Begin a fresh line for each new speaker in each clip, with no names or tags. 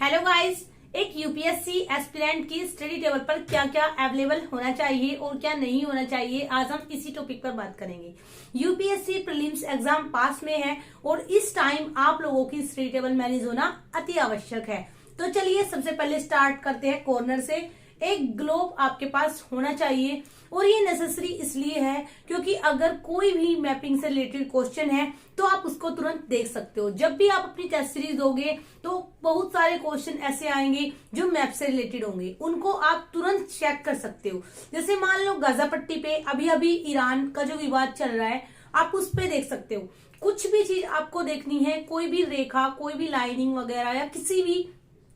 Hello guys, एक UPSC aspirant की study table पर क्या क्या अवेलेबल होना चाहिए और क्या नहीं होना चाहिए, आज हम इसी टॉपिक पर बात करेंगे। यूपीएससी प्रीलिम्स एग्जाम पास में है और इस टाइम आप लोगों की स्टडी टेबल मैनेज होना अति आवश्यक है। तो चलिए सबसे पहले स्टार्ट करते हैं कॉर्नर से। एक ग्लोब आपके पास होना चाहिए और ये नेसेसरी इसलिए है क्योंकि अगर कोई भी मैपिंग से रिलेटेड क्वेश्चन है तो आप उसको तुरंत देख सकते हो। जब भी आप अपनी टेस्ट सीरीज दोगे तो बहुत सारे क्वेश्चन ऐसे आएंगे जो मैप से रिलेटेड होंगे, उनको आप तुरंत चेक कर सकते हो। जैसे मान लो गाजा पट्टी पे अभी अभी ईरान का जो विवाद चल रहा है, आप उस पे देख सकते हो। कुछ भी चीज आपको देखनी है, कोई भी रेखा, कोई भी लाइनिंग वगैरह या किसी भी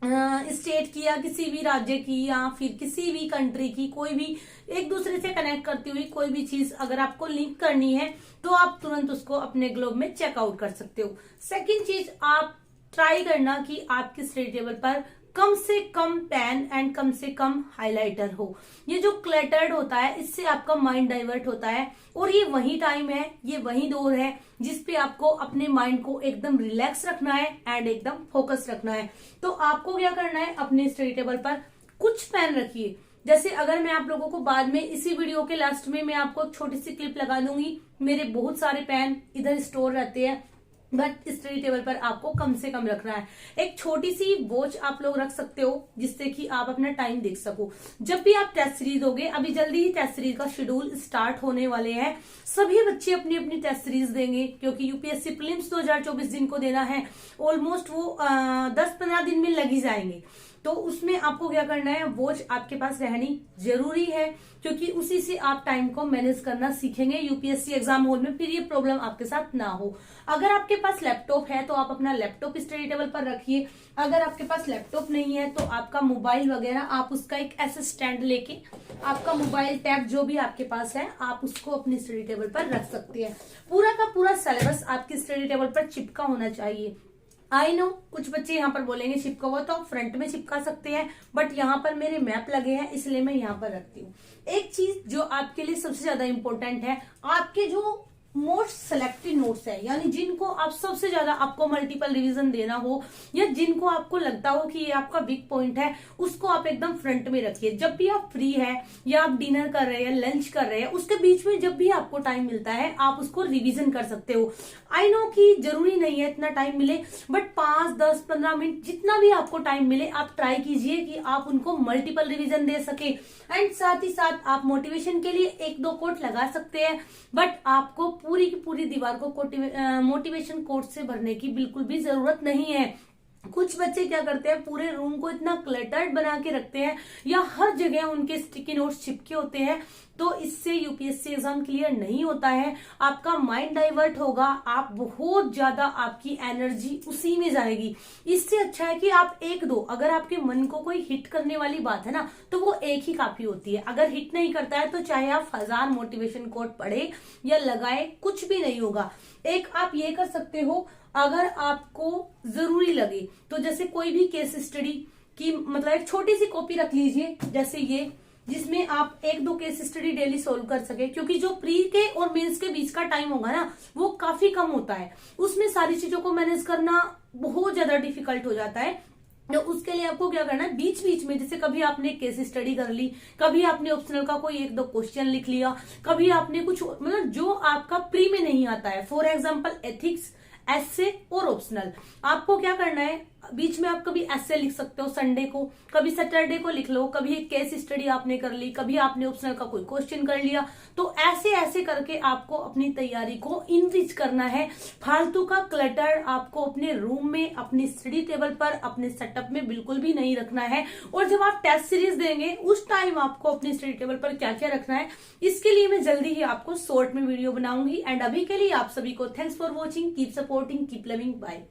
स्टेट की या किसी भी राज्य की या फिर किसी भी कंट्री की कोई भी एक दूसरे से कनेक्ट करती हुई कोई भी चीज अगर आपको लिंक करनी है तो आप तुरंत उसको अपने ग्लोब में चेकआउट कर सकते हो। सेकंड चीज, आप ट्राई करना कि आपकी स्टडी टेबल पर कम से कम पेन एंड कम से कम हाइलाइटर हो। ये जो क्लटर्ड होता है इससे आपका माइंड डाइवर्ट होता है और ये वही टाइम है, ये वही दौर है जिसपे आपको अपने माइंड को एकदम रिलैक्स रखना है एंड एकदम फोकस रखना है। तो आपको क्या करना है, अपने स्टडी टेबल पर कुछ पेन रखिए। जैसे अगर मैं आप लोगों को बाद में इसी वीडियो के लास्ट में मैं आपको एक छोटी सी क्लिप लगा दूंगी, मेरे बहुत सारे पेन इधर स्टोर रहते हैं, बट स्टडी टेबल पर आपको कम से कम रखना है। एक छोटी सी वॉच आप लोग रख सकते हो जिससे कि आप अपना टाइम देख सको। जब भी आप टेस्ट सीरीज दोगे, अभी जल्दी ही टेस्ट सीरीज का शेड्यूल स्टार्ट होने वाले हैं, सभी बच्चे अपनी अपनी टेस्ट सीरीज देंगे क्योंकि यूपीएससी प्रीलिम्स 2024 जिनको देना है ऑलमोस्ट वो 10-15 दिन में लग ही जाएंगे। तो उसमें आपको क्या करना है, वॉच आपके पास रहनी जरूरी है क्योंकि उसी से आप टाइम को मैनेज करना सीखेंगे यूपीएससी एग्जाम हॉल में, फिर ये प्रॉब्लम आपके साथ ना हो। अगर आपके पास लैपटॉप है तो आप अपना लैपटॉप स्टडी टेबल पर रखिए। अगर आपके पास लैपटॉप नहीं है तो आपका मोबाइल वगैरह आप उसका एक ऐसे स्टैंड लेके आपका मोबाइल टैब जो भी आपके पास है आप उसको अपनी स्टडी टेबल पर रख सकते हैं। पूरा का पूरा सिलेबस आपकी स्टडी टेबल पर चिपका होना चाहिए। आई नो कुछ बच्चे यहाँ पर बोलेंगे चिपका हुआ तो आप फ्रंट में चिपका सकते हैं, बट यहाँ पर मेरे मैप लगे हैं इसलिए मैं यहाँ पर रखती हूँ। एक चीज जो आपके लिए सबसे ज्यादा इंपॉर्टेंट है, आपके जो मोस्ट सिलेक्टेड नोट्स है, यानी जिनको आप सबसे ज्यादा आपको मल्टीपल रिवीजन देना हो या जिनको आपको लगता हो कि ये आपका वीक पॉइंट है, उसको आप एकदम फ्रंट में रखिए। जब भी आप फ्री है या आप डिनर कर रहे हैं, लंच कर रहे हैं, उसके बीच में जब भी आपको टाइम मिलता है आप उसको रिवीजन कर सकते हो। आई नो कि जरूरी नहीं है इतना टाइम मिले, बट 5-10-15 मिनट जितना भी आपको टाइम मिले आप ट्राई कीजिए कि आप उनको मल्टीपल रिवीजन दे सके। एंड साथ ही साथ आप मोटिवेशन के लिए 1-2 कोट लगा सकते हैं, बट आपको पूरी की पूरी दीवार को मोटिवेशन कोट से भरने की बिल्कुल भी जरूरत नहीं है। कुछ बच्चे क्या करते हैं, पूरे रूम को इतना क्लटर्ड बना के रखते हैं या हर जगह उनके स्टिकी नोट्स चिपके होते हैं, तो इससे यूपीएससी एग्जाम क्लियर नहीं होता है। आपका माइंड डाइवर्ट होगा, आप बहुत ज्यादा आपकी एनर्जी उसी में जाएगी। इससे अच्छा है कि आप 1-2, अगर आपके मन को कोई हिट करने वाली बात है ना तो वो एक ही काफी होती है। अगर हिट नहीं करता है तो चाहे आप 1000 मोटिवेशन कोट पढ़े या लगाए, कुछ भी नहीं होगा। एक आप ये कर सकते हो, अगर आपको जरूरी लगे तो जैसे कोई भी केस स्टडी की मतलब एक छोटी सी कॉपी रख लीजिए जैसे ये, जिसमें आप 1-2 केस स्टडी डेली सोल्व कर सके, क्योंकि जो प्री के और मेंस के बीच का टाइम होगा ना वो काफी कम होता है, उसमें सारी चीजों को मैनेज करना बहुत ज्यादा डिफिकल्ट हो जाता है। तो उसके लिए आपको क्या करना है, बीच बीच में जैसे कभी आपने केस स्टडी कर ली, कभी आपने ऑप्शनल का कोई 1-2 क्वेश्चन लिख लिया, कभी आपने कुछ मतलब जो आपका प्री में नहीं आता है, फॉर एग्जाम्पल एथिक्स, एसे और ऑप्शनल, आपको क्या करना है, बीच में आप कभी एसे लिख सकते हो संडे को, कभी सैटरडे को लिख लो, कभी एक केस स्टडी आपने कर ली, कभी आपने ऑप्शनल का कोई क्वेश्चन कर लिया। तो ऐसे ऐसे करके आपको अपनी तैयारी को इनरिच करना है। फालतू का क्लटर आपको अपने रूम में, अपनी स्टडी टेबल पर, अपने सेटअप में बिल्कुल भी नहीं रखना है। और जब आप टेस्ट सीरीज देंगे उस टाइम आपको अपनी स्टडी टेबल पर क्या क्या रखना है, इसके लिए मैं जल्दी ही आपको शॉर्ट में वीडियो बनाऊंगी। एंड अभी के लिए आप सभी को thanks for watching, keep supporting, keep loving, bye.